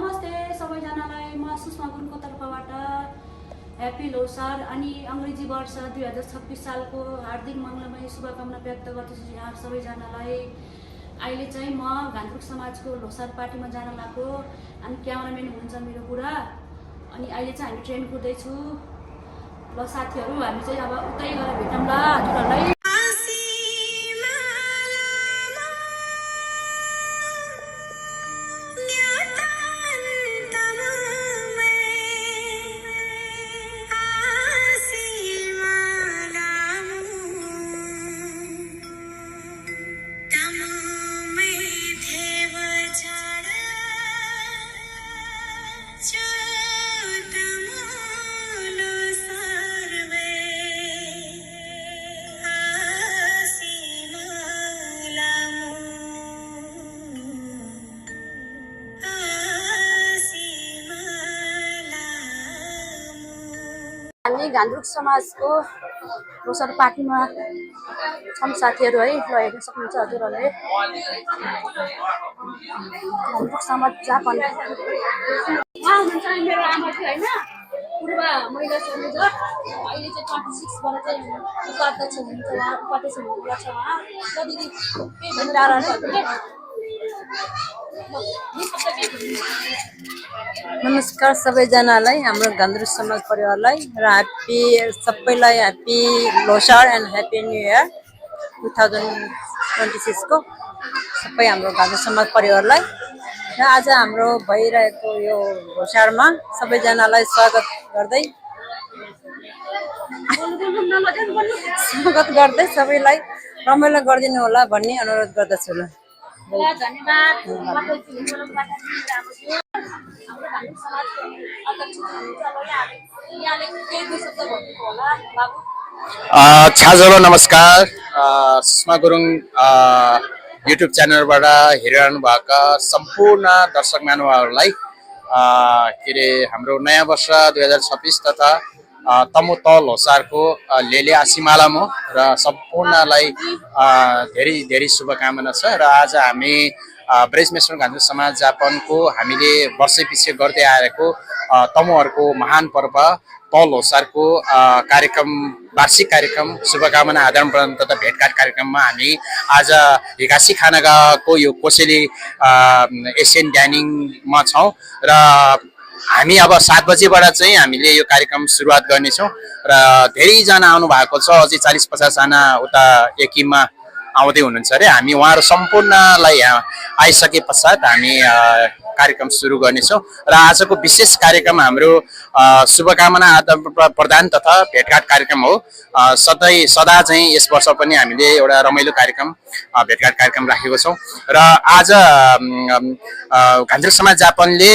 नमस्ते सबैजनालाई म सुषमा गुरुङको तर्फबाट ह्यापी लोसार अनि अङ्ग्रेजी वर्ष 2026 सालको हार्दिक मङ्गलमय शुभकामना व्यक्त गर्दछु यहाँ सबैजनालाई। अहिले चाहिँ म गान्तोक समाजको लोसार पार्टीमा जान लागेको अनि क्यामेराम्यान हुनुहुन्छ मेरो बुढा अनि अहिले चाहिँ हामी ट्रेन कुर्दैछु। ल साथीहरू हामी चाहिँ अब उतै गएर भेटौँला हजुरहरूलाई। हामी गान्तोक समाजको लोसार पार्टीमा छौँ साथीहरू है। ल हेर्न सक्नुहुन्छ हजुरहरूले गान्तोक समाज जापान उहाँ हुनुहुन्छ मेरो आमा थियो होइन पूर्व महिला संयोजक। अहिले चाहिँ 26बाट चाहिँ उपाध्यक्ष हुनुहुन्छ उहाँ उपाध्यक्ष हुनुहुन्छ उहाँ। ल दिदी के भनिरहेको नमस्कार सबैजनालाई, हाम्रो गान्तोक समाज परिवारलाई र सबैलाई happy Losar and happy new year 2026 को सबै हाम्रो गान्तोक समाज परिवारलाई। र आज हाम्रो भइरहेको यो लोसारमा सबैजनालाई स्वागत गर्दै सबैलाई रमाइलो गरिदिनु होला भन्ने अनुरोध गर्दछु। ल धन्यवाद। छाजलो नमस्कार। सुषमा गुरुङ युट्युब च्यानलबाट हेरिरहनु भएका सम्पूर्ण दर्शक महानुभावहरूलाई के अरे हाम्रो नयाँ वर्ष 2026 तथा तमु त लोसारको लेले आसिमालामो र सम्पूर्णलाई धेरै धेरै शुभकामना छ। र आज हामी ब्रेजमेसन गान्तोक समाज जापानको हामीले वर्षैपछि गर्दै आएको तमुहरूको महान पर्व त लोसारको कार्यक्रम वार्षिक कार्यक्रम शुभकामना आदान प्रदान तथा भेटघाट कार्यक्रममा हामी आज हिगासी खानागाको यो कोसेली एसियन डाइनिङमा छौँ। र हामी अब 7 बजेबाट चाहिँ हामीले यो कार्यक्रम सुरुवात गर्नेछौँ र धेरैजना आउनु भएको छ। अझै 40-50 जना उता एकिममा आउँदै हुनुहुन्छ अरे। हामी उहाँहरू सम्पूर्णलाई यहाँ आइसके पश्चात हामी कार्यक्रम सुरु गर्नेछौँ। र आजको विशेष कार्यक्रम हाम्रो शुभकामना आदान प्रदान तथा भेटघाट कार्यक्रम हो। सदा चाहिँ यस वर्ष पनि हामीले एउटा रमाइलो कार्यक्रम भेटघाट कार्यक्रम राखेको छौँ। र आज गान्तोक समाज जापानले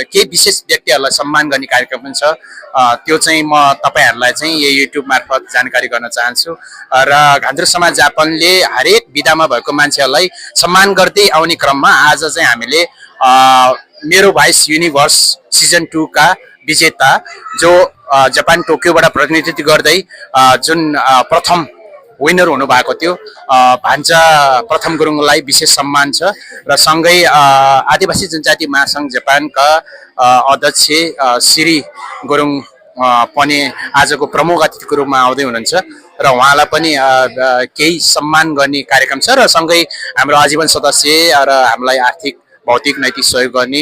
केही विशेष व्यक्तिहरूलाई सम्मान गर्ने कार्यक्रम पनि छ। त्यो चाहिँ म तपाईँहरूलाई चाहिँ यो युट्युब मार्फत जानकारी गर्न चाहन्छु। र गान्तोक समाज जापानले हरेक विधामा भएको मान्छेहरूलाई सम्मान गर्दै आउने क्रममा आज चाहिँ हामीले मेरो भोइस युनिभर्स सिजन 2 का विजेता जो जापान टोकियोबाट प्रतिनिधित्व गर्दै जुन प्रथम विनर हुनुभएको थियो भान्जा प्रथम गुरुङलाई विशेष सम्मान छ। र सँगै आदिवासी जनजाति महासङ्घ जापानका अध्यक्ष श्री गुरुङ पनि आजको प्रमुख अतिथिको रूपमा आउँदै हुनुहुन्छ र उहाँलाई पनि केही सम्मान गर्ने कार्यक्रम छ। र सँगै हाम्रो आजीवन सदस्य र हामीलाई आर्थिक भौतिक नैतिक सहयोग गर्ने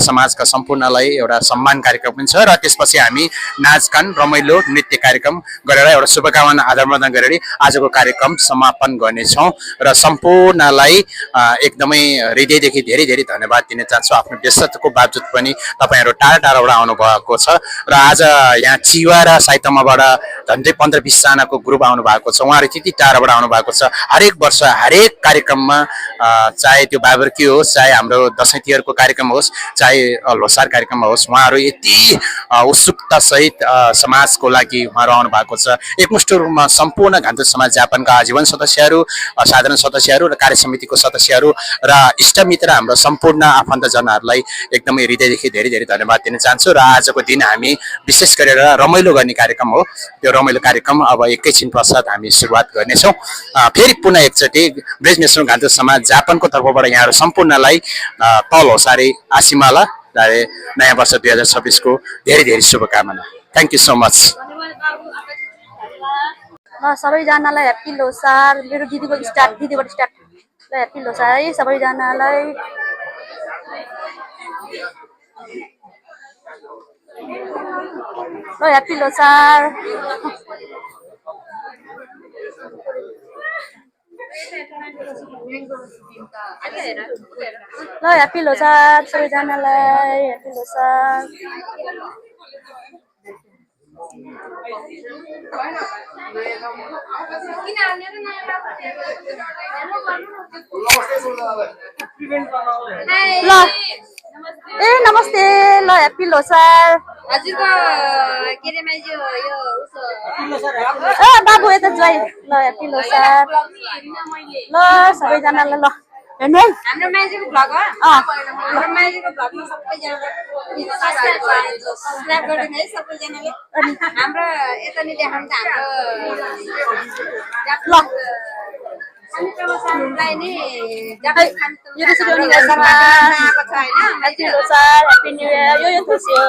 समाजका सम्पूर्णलाई एउटा सम्मान कार्यक्रम पनि छ। र त्यसपछि हामी नाचगान रमाइलो नृत्य कार्यक्रम गरेर एउटा शुभकामना आदान प्रदान गरेर आजको कार्यक्रम समापन गर्नेछौँ। र सम्पूर्णलाई एकदमै हृदयदेखि धेरै धेरै धन्यवाद दिन चाहन्छु। आफ्नो व्यस्तताको बावजुद पनि तपाईँहरू टाढा टाढाबाट आउनुभएको छ। र आज यहाँ चिवा र साइतमाबाट झन्डै 15-20 जनाको ग्रुप आउनु भएको छ। उहाँहरू त्यति टाढाबाट आउनु भएको छ। हरेक वर्ष हरेक कार्यक्रममा चाहे त्यो बाबरकी होस्, चाहे हाम्रो दसैँ तिहारको कार्यक्रम होस्, चाहे लोसार कार्यक्रम होस्, उहाँहरू यति उत्सुकता सहित समाजको लागि उहाँहरू आउनु भएको छ। एकमुष्ट रूपमा सम्पूर्ण गान्तोक समाज जापानका आजीवन सदस्यहरू, साधारण सदस्यहरू र कार्य समितिको सदस्यहरू र इष्टमित्र हाम्रो सम्पूर्ण आफन्तजनहरूलाई एकदमै हृदयदेखि धेरै धेरै धन्यवाद दिन चाहन्छु। र आजको दिन हामी विशेष गरेर रमाइलो गर्ने कार्यक्रम हो। त्यो रमाइलो कार्यक्रम अब एकैछिन पश्चात हामी सुरुवात गर्नेछौँ। फेरि पुनः एकचोटि ब्रेजमेसन गान्तोक समाज जापानको तर्फबाट यहाँहरू सम्पूर्णलाई तल होसारे आसिमाला नयाँ वर्ष 2026 को धेरै धेरै शुभकामना। Thank you so much. ल सबैजनालाई ह्याप्पी लोसार। मेरो दिदीबाट स्टार्ट ल ह्याप्पी लोसार है सबैजनालाई। ल ह्याप्पी लोसार। ल ह्याप्पी लोसार सबैजनालाई ह्याप्पी लोसार। ल ए नमस्ते। ल ह्याप्पी लोसार। हजुरको के रे माइजू यो बाबु यता ज्वाइ। ल ह्याप्पी लोसार। ल सबैजनालाई ल हेर्नु है हाम्रो माइजूको भ्लग हो। हाम्रो माइजूको भ्लगमा सबैजनाले सब्स्क्राइब गरिदिनु है सबैजनाले। हाम्रो यतानि देखाउनु त हाम्रो लाई नि यो त्यसरी अनि गाइसमा आएको छ हैन। Happy Losar happy new year. यो थोसियो।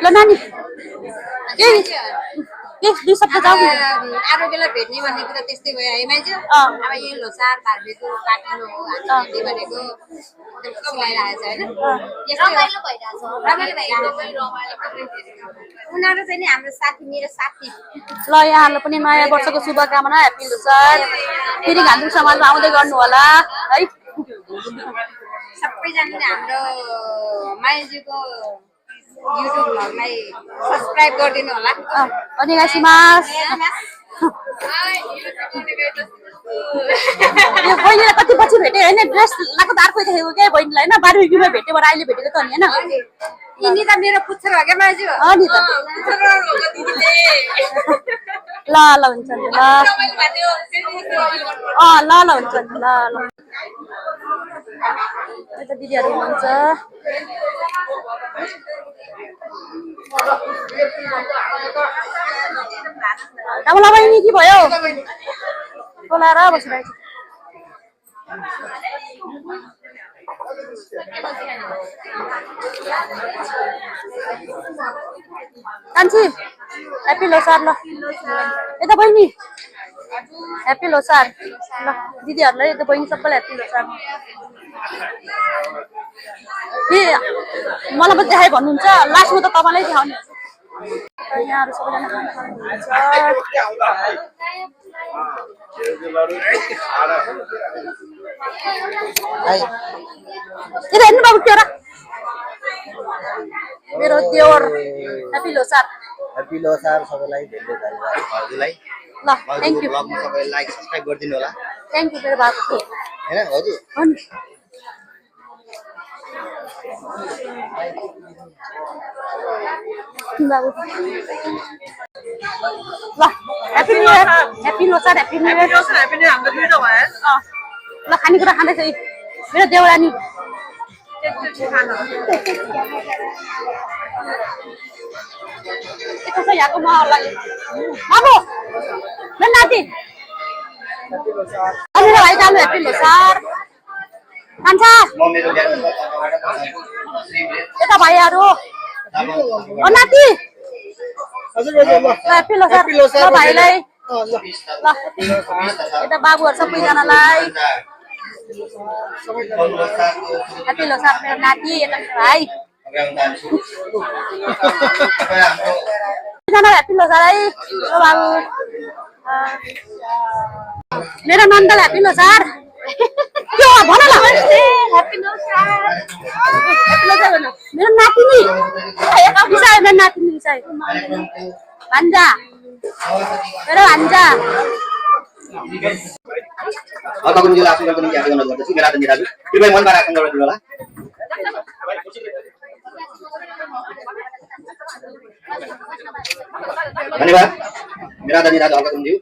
ल नानी के दुई शब्द जाऊ। आरोग्यलाई भेट्ने भनेको त त्यस्तै भयो है माइजू। अब यो लोसार भार्बेको काट्नु हो हामीले भनेको सिलाइरहेको छ हैन। रमाइलो भइरहेछ। उनीहरू चाहिँ नि हाम्रो साथी मेरो साथी। ल यहाँहरूलाई पनि नयाँ वर्षको शुभकामना ह्याप्पी लोसार। फेरि घान्द्रुक समाजमा आउँदै गर्नु होला है। सबैजनाले हाम्रो माइजूको युट्युब भ्लगलाई सब्स्क्राइब गरिदिनु होला। अनि गाइसिमास यो बहिनीलाई कति पछि भेटेँ होइन। ड्रेस लगाएको त अर्कै देखेको क्या बहिनीलाई होइन। बारबेक्यूमा भेटेबाट अहिले भेटेको त नि होइन। यिनी त मेरो पुच्छर हो क्या माइजू। नि त ल ल हुन्छ नि ल। ल ल हुन्छ नि ल ल। यता दिदीहरू हुनुहुन्छ। कमला बहिनी के भयो बोलाएर बसिरहेको छु। कान्छी ह्याप्पी लोसार। ल यता बहिनी ह्याप्पी लोसार। ल दिदीहरूलाई यता बहिनी सबैलाई ह्याप्पी लोसार। के मलाई पनि देखाइ भन्नुहुन्छ लास्टमा त तपाईँलाई देखाउने। यहाँहरू सबैजना खानुहुन्छ। यता हेर्नु बाबु त्यो मेरो देवर ह्याप्पी लोसार। ह्याप्पी लोसार सबैलाई धेरै धन्यवाद हजुरलाई। ल थ्याङ्क यू। ब्लगमा सबैले लाइक सब्स्क्राइब गरिदिनु होला थ्याङ्क यू मेरो बाबु हैन हजुर। हो नि। बाबु ल happy new year. Happy Losar happy new year. ल खानेकुरा खाँदैछ मेरो देउरानी। यता छ यहाँको महललाई बाबु मेरो नाति मेरो भाइ चालु ह्याप्पी लोसार। कान्छा यता भाइहरू नाति ह्याप्पी लोसार भाइलाई। ल यता बाबुहरू सबैजनालाई ह्याप्पी लोसार मेरो नाति यता मेरो भाइ ह्याप्पी लोसार है बाबु। मेरो नन्दलाई ह्याप्पी लोसार। के हो भन ल ह्याप्पी लोसार। मेरो नातिनी बिसायो मेरो नातिनी बिसायो भान्जा मेरो भान्जा। अर्को जिल्ला आसन गर्नको निम्ति आवेदन गर्दछु। मेरा दाजु दाजु कृपया मनबाट आसन गरिदिनु होला। धन्यवाद मेरा दाजु दाजु हल्का तुमज्यू।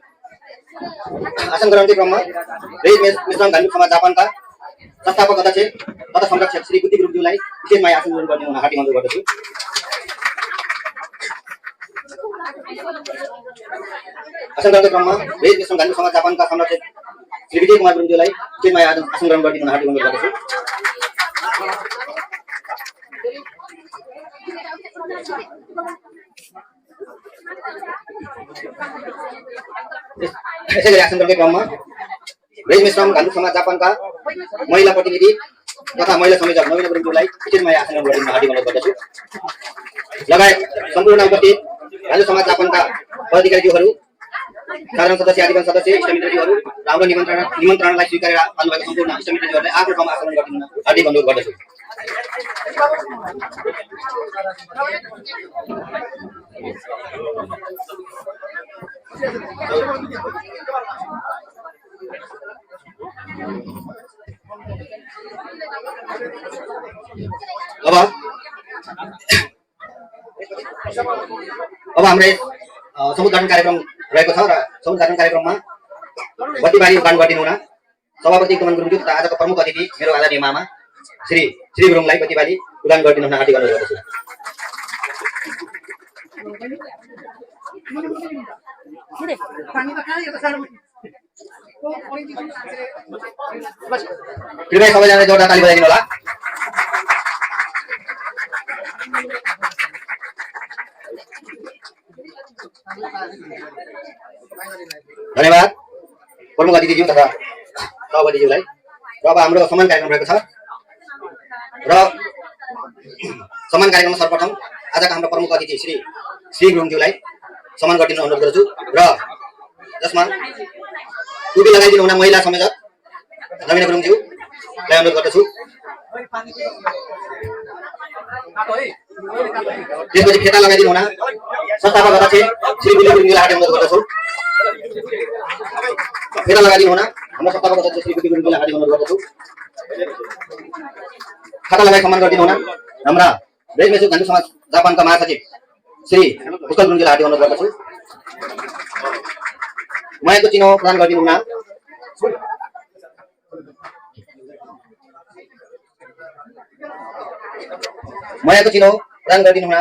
आसन ग्रहणकै क्रममा मिश्रम घान्द्रुक समाज जापानका संस्थापक अध्यक्ष तथा संरक्षक श्री गुटी गुरुज्यूलाई विशेष माया आसन ग्रहण गरिदिनु हुन हार्दिक अनुरोध गर्दछु। आसन ग्रहणको क्रममा वेद मिश्रम गान्धी समाज जापानका संरक्षक श्री विजय कुमार गुरुङज्यूलाई उचितमा आसन ग्रहण गरिदिन हार्दिक अनुरोध गर्दछु। यसैगरी आसन ग्रहणको क्रममा वेद मिश्रम गान्धी समाज जापानका महिला प्रतिनिधि तथा महिला संयोजक नवीन गुरुङज्यूलाई उचितमा आसन ग्रहण गरिदिन हार्दिक अनुरोध गर्दछु। लगायत सम्पूर्ण उपस्थित गान्धी समाज जापानका पदाधिकारीज्यूहरू, साधारण सदस्य, आजीवन सदस्य, इष्टमित्रज्यूहरू र हाम्रो निमन्त्रणालाई स्वीकारेर आउनुभएको सम्पूर्ण इष्टमित्रज्यूहरूलाई आफ्नो ठाउँमा आसन ग्रहण गरिदिन हार्दिक अनुरोध गर्दछु। अब हाम्रो समुद्घाटन कार्यक्रम रहेको छ र समुद्घाटन कार्यक्रममा बत्तीबारी उडान गरिदिनु हुन सभापति कमल गुरुङज्यू तथा आजको प्रमुख अतिथि मेरो आदरणीय मामा श्री गुरुङलाई बत्तीबारी उडान गरिदिनु हुन हार्दिक अनुरोध गर्दछु। कृपया सबैजनाले जोरदार ताली बजाइदिनु होला। धन्यवाद प्रमुख अतिथिज्यू तथा सभापतिज्यूलाई। र अब हाम्रो सम्मान कार्यक्रम रहेको छ र सम्मान कार्यक्रममा सर्वप्रथम आजका हाम्रो प्रमुख अतिथि श्री गुरुङज्यूलाई सम्मान गरिदिनु अनुरोध गर्छु र जसमा टुपी लगाइदिनु हुन महिला संयोजक नवीन गुरुङज्यूलाई अनुरोध गर्दछु। त्यसपछि फेटा लगाइदिनु हुन संस्थापक अध्यक्ष श्री विजय गुरुङज्यूलाई हार्दिक अनुरोध गर्दछु। फेटा लगाइदिनु हुन हाम्रो संस्थापक अध्यक्ष श्री विजय गुरुङज्यूलाई हार्दिक अनुरोध गर्दछु। खाता लगाई सम्मान गरिदिनु हुन हाम्रा वेद मिश्रम गान्धी समाज जापानका महासचिव श्री पुष्कर गुरुङज्यूलाई हार्दिक अनुरोध गर्दछु। उहाँको चिनो प्रदान गरिदिनु हुन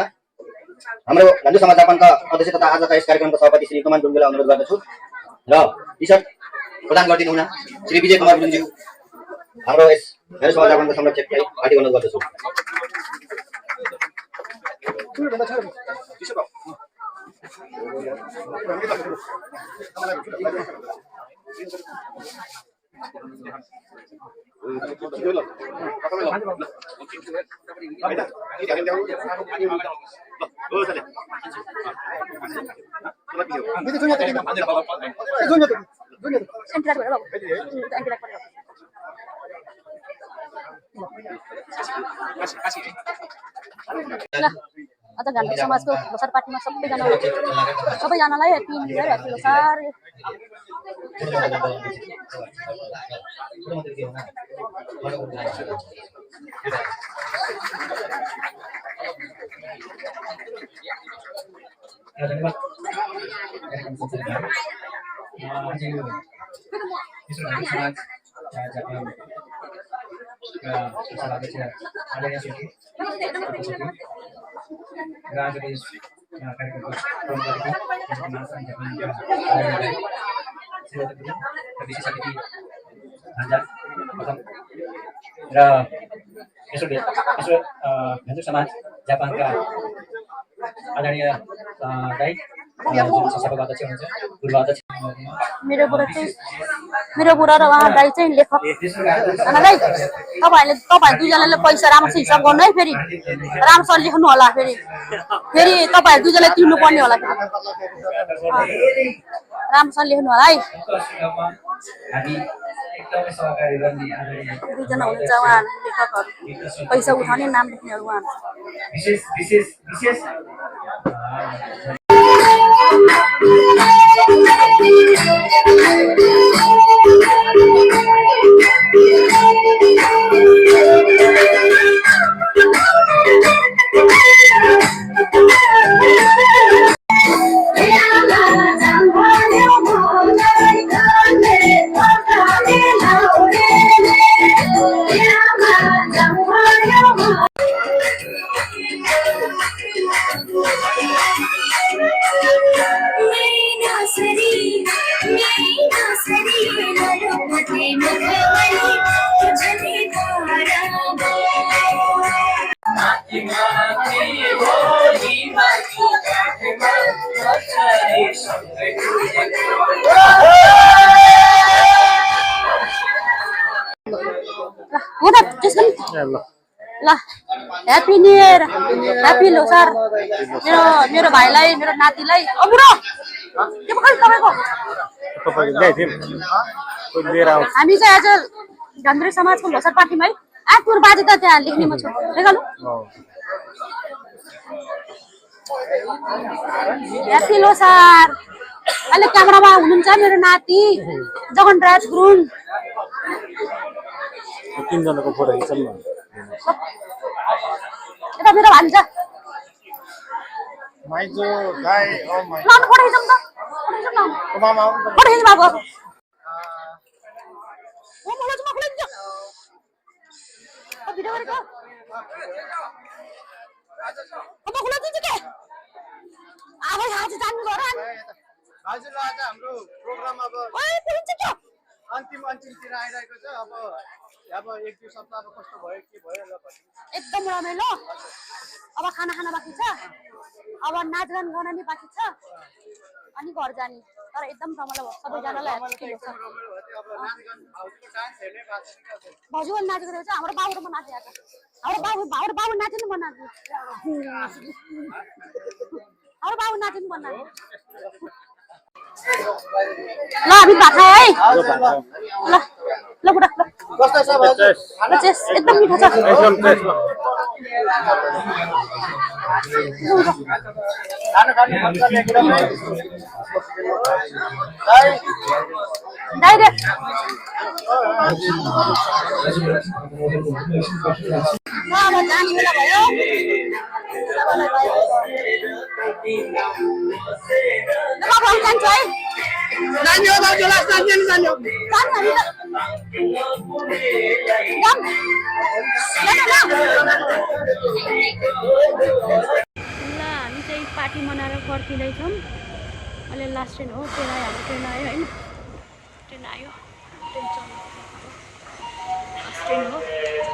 हाम्रो गान्धी समाज जापानका अध्यक्ष तथा आजका यस कार्यक्रमका सभापति श्री कमल गुरुङज्यूलाई अनुरोध गर्दछु र टी सर्ट प्रदान गरिदिनु हुन श्री विजय कुमार गुरुङज्यू हाम्रो यस गान्धी समाज जापानका संरक्षकलाई हार्दिक अनुरोध गर्दछु। आज गान्धी समाजको लोसार पार्टीमा सबैजनालाई happy new year, happy Losar. Gandhi समाज जापानका आदरणीय दाइ संस्थापक अध्यक्ष हुनुहुन्छ पूर्व अध्यक्ष मेरो बुढा र उहाँ दाइ चाहिँ लेखक दाइ तपाईँ दुईजनाले पैसा राम्रोसँग हिसाब गर्नु है, फेरि राम्रोसँग लेख्नु होला, फेरि तपाईँ दुईजनाले तिर्नु पर्ने होला, राम्रोसँग लेख्नु होला है। दुईजना हुनुहुन्छ उहाँ लेखकहरू, पैसा उठाउने नाम लेख्नेहरू उहाँ। हो त त्यसको ल happy new year happy Losar मेरो भाइलाई मेरो नातिलाई बुढो के पकाइ तपाईँको हामी चाहिँ आज धन्द्रे समाजको लोसार पार्टीमा है आफ्नो बाजे त त्यहाँ लेख्नेमा छु लेखालु ह्याप्पी लोसार अहिले क्यामेरामा हुनुहुन्छ मेरो नाति जगनराज गुरुङ तीनजनाको फोटो खिचौँ न यता मेरो भान्जा माइजो गाई ओ माइ ल फोटो खिचौँ त मामा आउनु फोटो खिच्नु भएको ओ मलाई चाहिँ माफुले दिन्छ भिडियो गरेको अब खुला दिन्छ के आबै आज जान्नु गयो र हजुर आज हाम्रो प्रोग्राम अब ओए पुलिन्छ के अन्तिमतिर आइरहेको छ अब एक दुई सप्ताह अब कस्तो भयो के भयो ल एकदम रमाइलो अब खाना बाँकी छ अब नाचगान गर्न नि बाँकी छ अनि घर जाने तर एकदम रमाइलो भयो सबैजनालाई भजुअल नाचेको रहेछ हाम्रो बाबुमा नाचेको हाम्रो बाबु नाच्नु मन नाच्नु हाम्रो बाबु नाच्नु मन नाच्नु ल हामी भात खाए है ल ल बुढा ल कस्तो छ हजुर एकदम मिठो छ एकदम टेस्ट खानु भन्छ एकदमै डाइरेक्ट अब जाने बेला भयो बाबु हामी जान्छ है जान्यो दाजु लास्ट जान्यो हामी चाहिँ पार्टी मनाएर फर्किँदैछौँ अहिले लास्ट ट्रेन हो ट्रेन आयो हाम्रो ट्रेन आयो होइन ट्रेन आयो ट्रेन चल्नु लास्ट ट्रेन हो